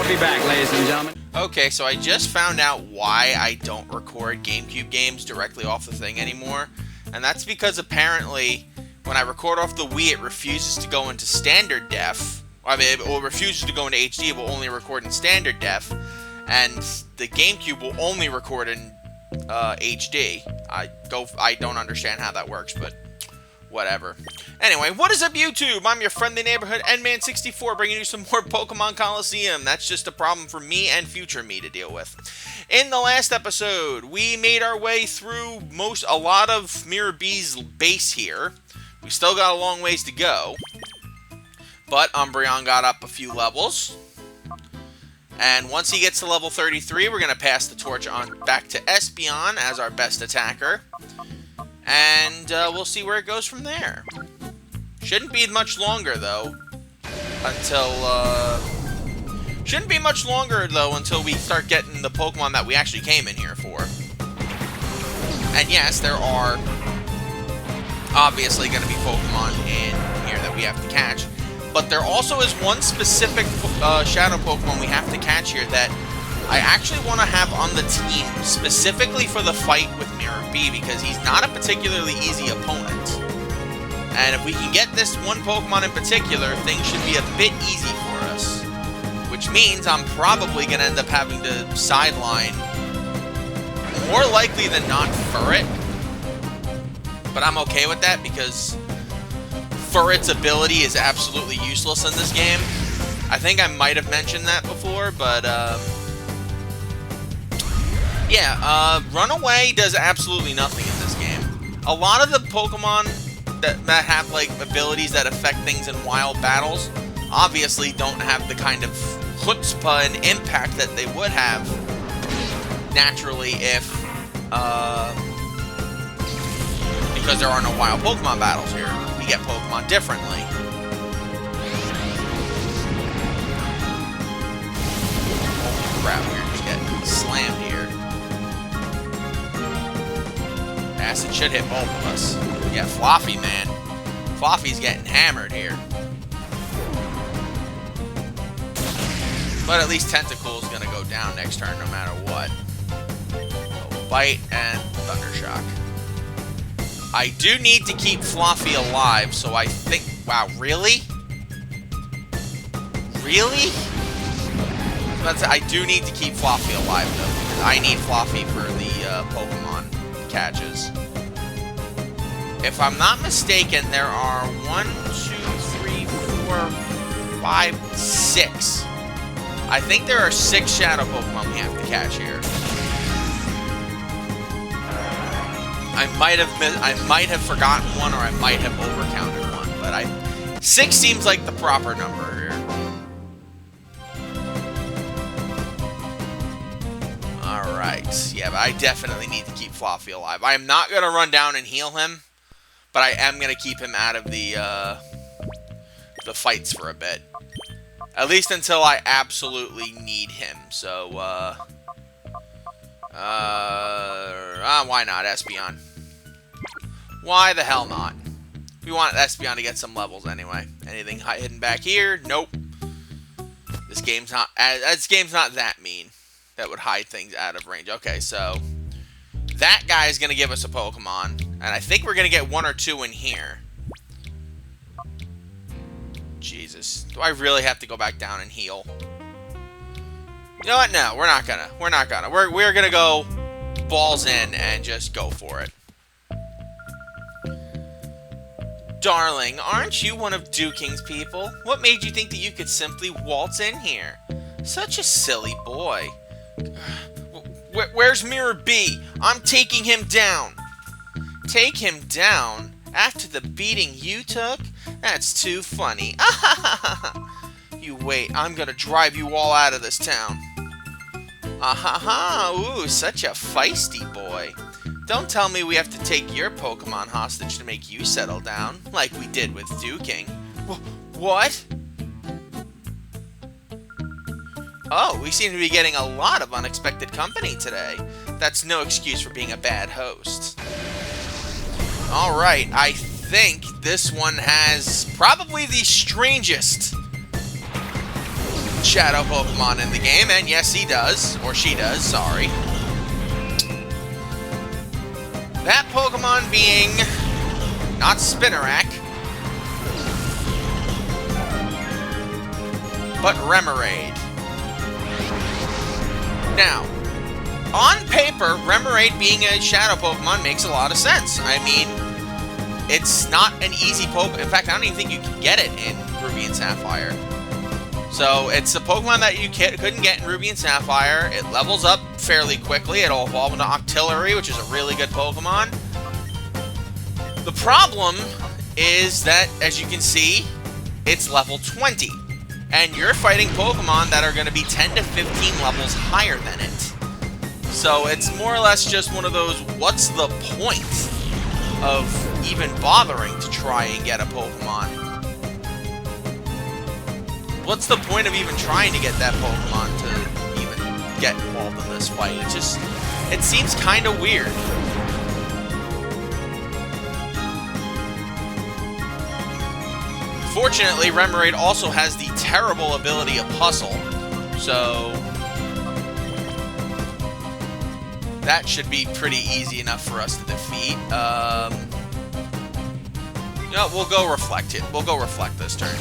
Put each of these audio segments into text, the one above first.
We'll be back, ladies and gentlemen. Okay, so I just found out why I don't record GameCube games directly off the thing anymore. And that's because apparently when I record off the Wii, it refuses to go into standard def. I mean, it refuses to go into HD, it will only record in standard def. And the GameCube will only record in HD. I don't understand how that works, but whatever. Anyway, what is up, YouTube? I'm your friendly neighborhood Endman64, bringing you some more Pokémon Colosseum. That's just a problem for me and future me to deal with. In the last episode, we made our way through a lot of Mirror B's base here. We still got a long ways to go, but Umbreon got up a few levels. And once he gets to level 33, we're going to pass the torch on back to Espeon as our best attacker. And we'll see where it goes from there. Shouldn't be much longer, though, until we start getting the Pokemon that we actually came in here for. And yes, there are obviously going to be Pokemon in here that we have to catch. But there also is one specific Shadow Pokemon we have to catch here that I actually want to have on the team specifically for the fight with Mirror B, because he's not a particularly easy opponent. And if we can get this one Pokemon in particular, things should be a bit easy for us. Which means I'm probably going to end up having to sideline, more likely than not, Furret. But I'm okay with that because Furret's ability is absolutely useless in this game. I think I might have mentioned that before, but yeah, Runaway does absolutely nothing in this game. A lot of the Pokemon that have like abilities that affect things in wild battles obviously don't have the kind of chutzpah and impact that they would have naturally if because there are no wild Pokemon battles here. We get Pokemon differently. Holy crap, we're just getting slammed here. Acid should hit both of us. Yeah, Fluffy, man. Fluffy's getting hammered here. But at least Tentacle's gonna go down next turn no matter what. So, Bite and Thundershock. I do need to keep Fluffy alive, so I think... Wow, really? Really? I do need to keep Fluffy alive, though, because I need Fluffy for the Pokemon catches. If I'm not mistaken, there are 1, 2, 3, 4, 5, 6. I think there are 6 Shadow Pokemon we have to catch here. I might have forgotten one, or I might have overcounted one, but 6 seems like the proper number here. Alright, yeah, but I definitely need to keep Fluffy alive. I am not going to run down and heal him, but I am going to keep him out of the fights for a bit. At least until I absolutely need him, so, why not, Espeon? Why the hell not? We want Espeon to get some levels anyway. Anything hidden back here? Nope. This game's not that mean. That would hide things out of range. Okay, so that guy is going to give us a Pokemon, and I think we're going to get 1 or 2 in here. Jesus. Do I really have to go back down and heal? You know what? No, we're not gonna. We're not gonna. We're gonna go balls in and just go for it. Darling, aren't you one of Duking's people? What made you think that you could simply waltz in here? Such a silly boy. Where's Mirror B? I'm taking him down. Take him down? After the beating you took? That's too funny. You wait, I'm gonna drive you all out of this town. Ooh, such a feisty boy. Don't tell me we have to take your Pokemon hostage to make you settle down, like we did with Duking. What? Oh, we seem to be getting a lot of unexpected company today. That's no excuse for being a bad host. Alright, I think this one has probably the strangest shadow Pokemon in the game, and yes, he does. Or she does, sorry. That Pokemon being not Spinarak, but Remoraid. Now, on paper, Remoraid being a shadow Pokemon makes a lot of sense. I mean, it's not an easy Pokemon. In fact, I don't even think you can get it in Ruby and Sapphire. So, it's a Pokemon that you couldn't get in Ruby and Sapphire. It levels up fairly quickly. It'll evolve into Octillery, which is a really good Pokemon. The problem is that, as you can see, it's level 20. And you're fighting Pokemon that are going to be 10 to 15 levels higher than it. So it's more or less just one of those, what's the point of even bothering to try and get a Pokemon? What's the point of even trying to get that Pokemon to even get involved in this fight? It seems kind of weird. Fortunately, Remoraid also has the terrible ability of Hustle, so that should be pretty easy enough for us to defeat. No, we'll go Reflect it. We'll go Reflect this turn.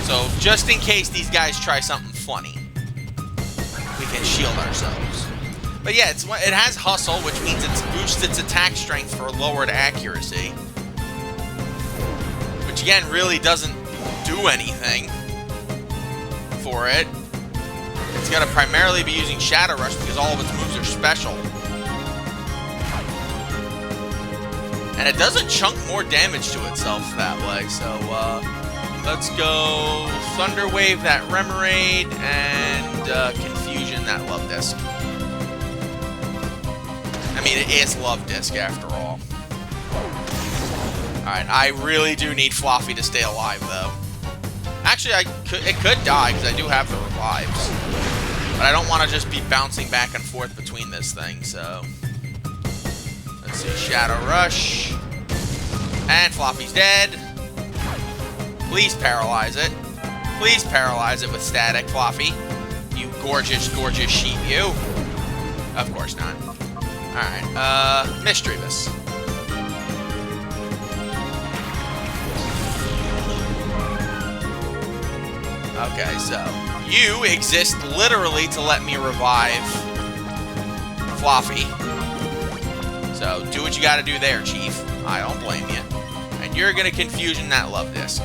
So, just in case these guys try something funny, we can shield ourselves. But yeah, it has Hustle, which means it's boosted its attack strength for lowered accuracy. Which again, really doesn't do anything for it. It's going to primarily be using Shadow Rush because all of its moves are special. And it does a chunk more damage to itself that way, so let's go Thunder Wave that Remoraid and Confusion that Love Disc. I mean, it is Love Disc after all. Alright, I really do need Fluffy to stay alive, though. Actually, it could die, because I do have the revives. But I don't want to just be bouncing back and forth between this thing, so... Let's see, Shadow Rush. And Fluffy's dead. Please paralyze it. Please paralyze it with Static, Fluffy. You gorgeous, gorgeous sheep, you. Of course not. Alright, Misdreavus. Okay, so you exist literally to let me revive Fluffy. So do what you gotta do there, Chief. I don't blame you. And you're gonna Confusion that Love Disc.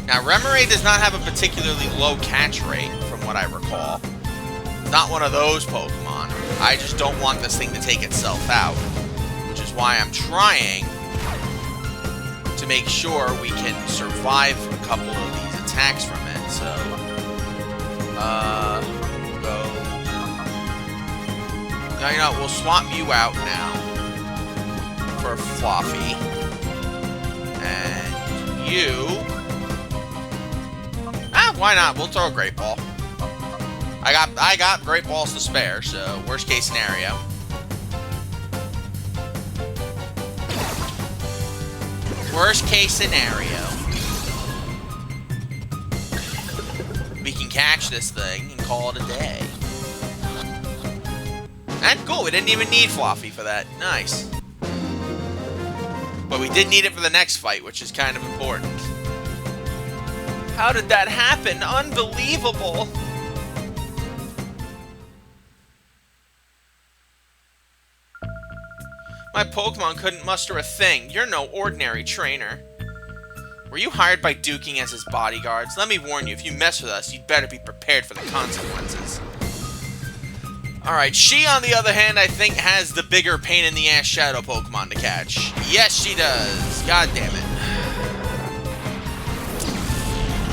Now, Remoraid does not have a particularly low catch rate, from what I recall. Not one of those Pokemon. I just don't want this thing to take itself out. Which is why I'm trying to make sure we can survive a couple of these attacks from it. So, go... Now, you know, we'll swap you out now for Fluffy. And you... Why not? We'll throw a Great Ball. I got Great Balls to spare, so worst case scenario. Worst case scenario. We can catch this thing and call it a day. And cool, we didn't even need Fluffy for that. Nice. But we did need it for the next fight, which is kind of important. How did that happen? Unbelievable! My Pokemon couldn't muster a thing. You're no ordinary trainer. Were you hired by Duking as his bodyguards? Let me warn you, if you mess with us, you'd better be prepared for the consequences. Alright, she, on the other hand, I think has the bigger pain-in-the-ass shadow Pokemon to catch. Yes, she does. God damn it.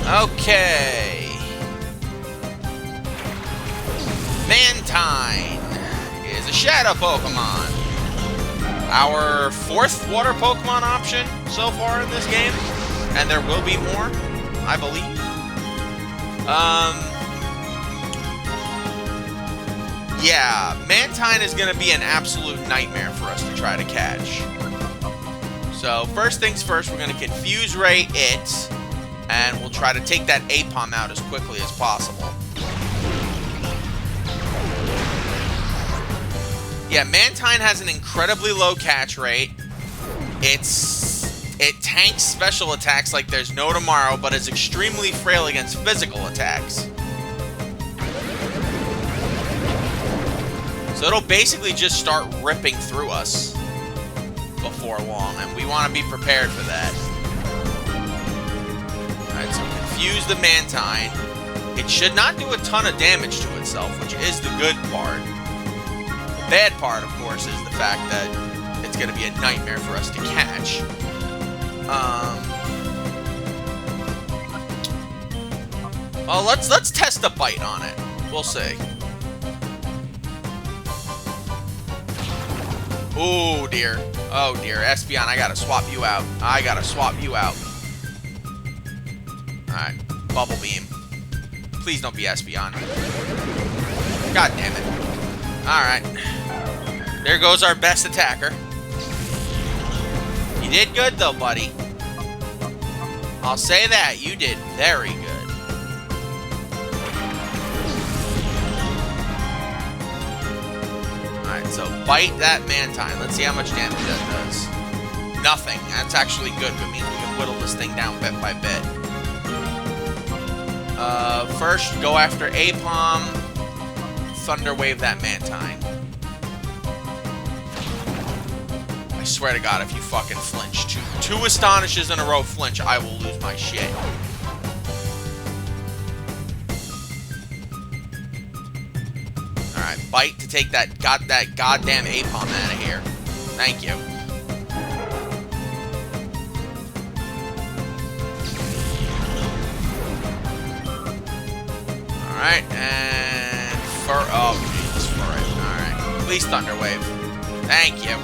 Okay. Mantine is a shadow Pokemon. Our fourth water Pokemon option so far in this game. And there will be more, I believe. Yeah, Mantine is going to be an absolute nightmare for us to try to catch. So, first things first, we're going to Confuse Ray it, and we'll try to take that Apom out as quickly as possible. Yeah, Mantine has an incredibly low catch rate. It tanks special attacks like there's no tomorrow, but is extremely frail against physical attacks. So it'll basically just start ripping through us before long, and we want to be prepared for that. Alright, so Confuse the Mantine. It should not do a ton of damage to itself, which is the good part. The bad part, of course, is the fact that it's going to be a nightmare for us to catch. Well, let's test a bite on it. We'll see. Oh dear. Oh dear. Espeon, I gotta swap you out. I gotta swap you out. Alright. Bubble Beam. Please don't be Espeon. God damn it. Alright. There goes our best attacker. You did good though, buddy. I'll say that. You did very good. Alright, so bite that Mantine. Let's see how much damage that does. Nothing. That's actually good. It means we can whittle this thing down bit by bit. First, go after Apom. Thunder Wave that Mantine. I swear to God, if you fucking flinch. Two Astonishes in a row flinch, I will lose my shit. Alright, bite to take that goddamn Apom out of here. Thank you. Alright, and oh Jesus, alright. Please Thunder Wave. Thank you.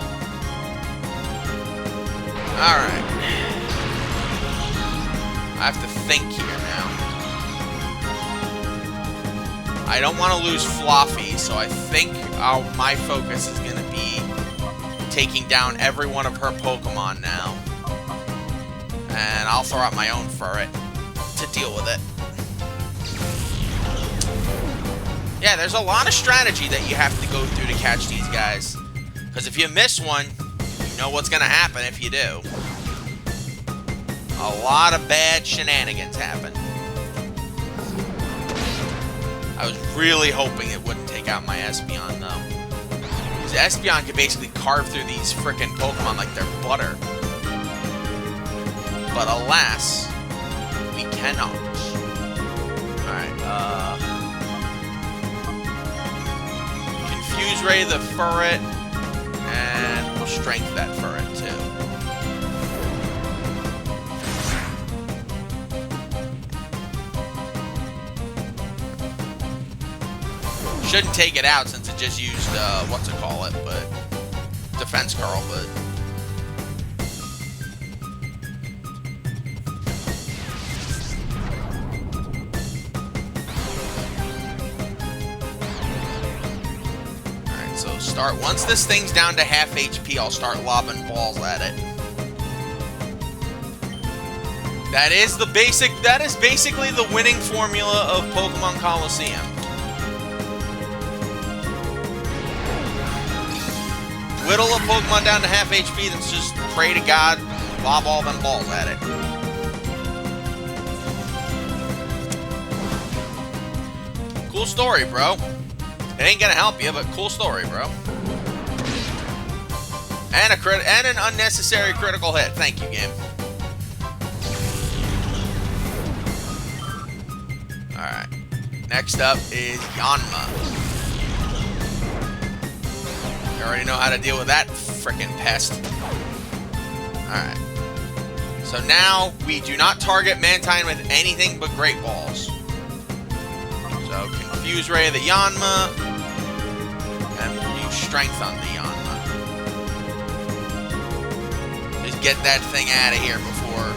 Alright. I have to think here now. I don't want to lose Fluffy, so I think my focus is going to be taking down every one of her Pokemon now. And I'll throw out my own Furret to deal with it. Yeah, there's a lot of strategy that you have to go through to catch these guys. Because if you miss one, you know what's going to happen if you do. A lot of bad shenanigans happen. I was really hoping it wouldn't take out my Espeon, though. Because Espeon can basically carve through these frickin' Pokemon like they're butter. But alas, we cannot. Alright, Confuse Ray the Furret, and we'll Strength that Furret, too. Shouldn't take it out since it just used, what's-it-call-it, but... Defense Curl, but... Alright, so once this thing's down to half HP, I'll start lobbing balls at it. That is basically the winning formula of Pokémon Colosseum. Whittle a Pokemon down to half HP, then just pray to God, lob all them balls at it. Cool story, bro. It ain't gonna help you, but cool story, bro. And an unnecessary critical hit. Thank you, game. Alright. Next up is Yanma. You already know how to deal with that frickin' pest. Alright. So now, we do not target Mantine with anything but Great Balls. So, Confuse Ray the Yanma, and we'll use Strength on the Yanma. Just get that thing out of here before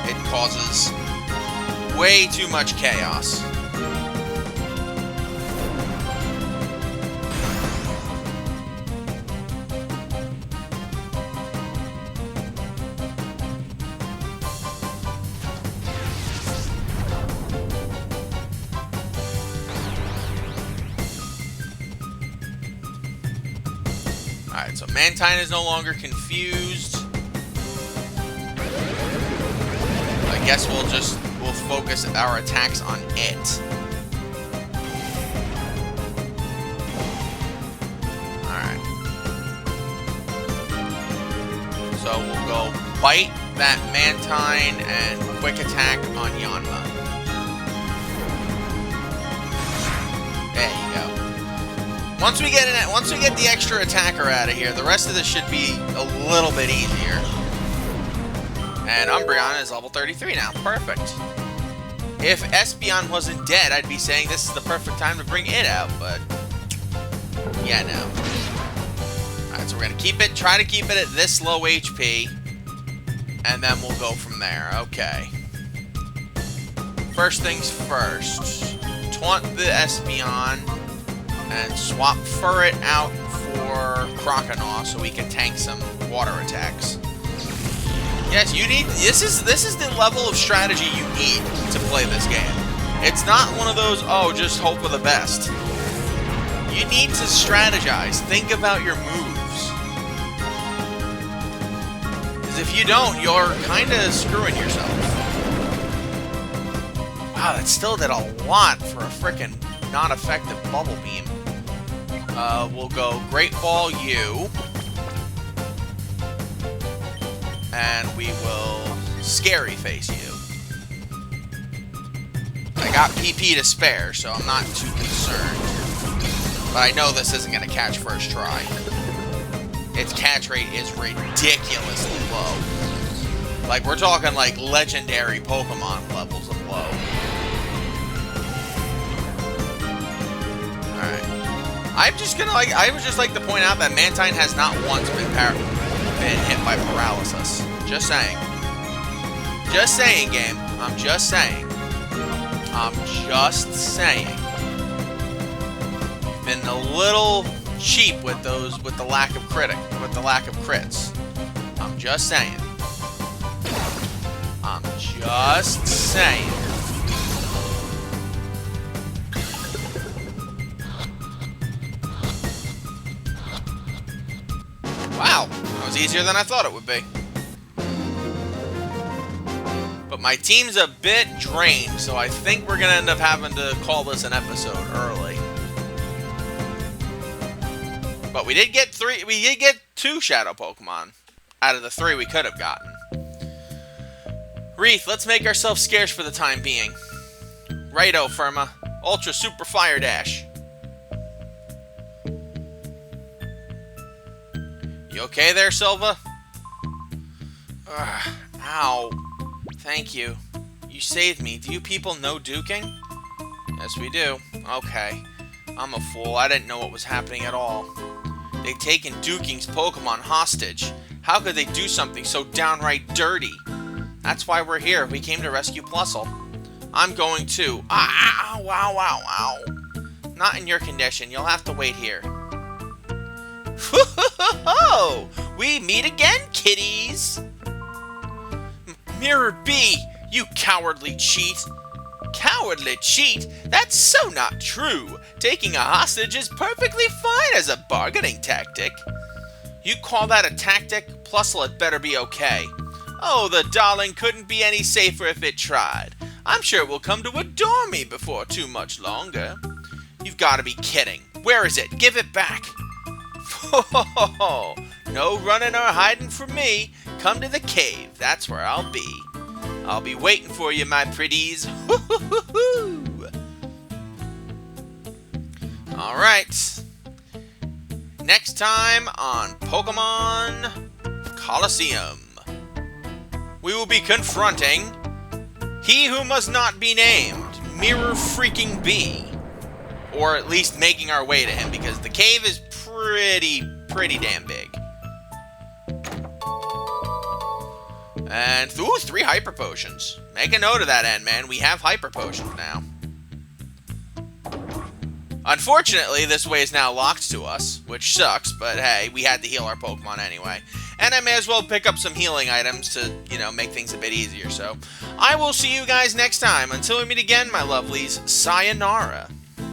it causes way too much chaos. Alright, so Mantine is no longer confused. I guess we'll focus our attacks on it. Alright. So we'll go bite that Mantine and quick attack on Yanma. There you go. Once we get the extra attacker out of here, the rest of this should be a little bit easier. And Umbreon is level 33 now. Perfect. If Espeon wasn't dead, I'd be saying this is the perfect time to bring it out, but yeah, no. Alright, so we're gonna try to keep it at this low HP, and then we'll go from there. Okay. First things first. Taunt the Espeon and swap Furret out for Croconaw so we can tank some water attacks. Yes, you need. This is the level of strategy you need to play this game. It's not one of those, oh, just hope for the best. You need to strategize. Think about your moves. Because if you don't, you're kind of screwing yourself. Wow, that still did a lot for a frickin' non-effective Bubble Beam. We'll go Great Ball U. And we will Scary Face you. I got PP to spare, so I'm not too concerned. But I know this isn't going to catch first try. Its catch rate is ridiculously low. Like, we're talking like legendary Pokemon levels of low. Alright. I'm just gonna I would just like to point out that Mantine has not once been hit by paralysis. Just saying. Just saying, game. I'm just saying. I'm just saying. You've been a little cheap with the lack of crits. I'm just saying. I'm just saying. Wow, that was easier than I thought it would be. But my team's a bit drained, so I think we're gonna end up having to call this an episode early. But we did get two Shadow Pokemon out of the 3 we could have gotten. Wreath, let's make ourselves scarce for the time being. Righto, Firma. Ultra Super Fire Dash. You okay there, Silva? Ow. Thank you. You saved me. Do you people know duking? Yes, we do. Okay. I'm a fool. I didn't know what was happening at all. They'd taken Duking's Pokemon hostage. How could they do something so downright dirty? That's why we're here. We came to rescue Plusle. I'm going too. Ow, ow, ow, ow. Not in your condition. You'll have to wait here. Ho-ho-ho-ho! We meet again, kiddies! Mirror B, you cowardly cheat! Cowardly cheat? That's so not true! Taking a hostage is perfectly fine as a bargaining tactic. You call that a tactic? Plusle had better be okay. Oh, the darling couldn't be any safer if it tried. I'm sure it will come to adore me before too much longer. You've got to be kidding. Where is it? Give it back! No running or hiding from me. Come to the cave. That's where I'll be. I'll be waiting for you, my pretties. Alright. Next time on Pokémon Colosseum, we will be confronting he who must not be named, Mirror Freaking B. Or at least making our way to him, because the cave is pretty damn big. And, ooh, 3 Hyper Potions. Make a note of that, Ant-Man. We have Hyper Potions now. Unfortunately, this way is now locked to us, which sucks, but hey, we had to heal our Pokemon anyway. And I may as well pick up some healing items to, you know, make things a bit easier. So, I will see you guys next time. Until we meet again, my lovelies, sayonara.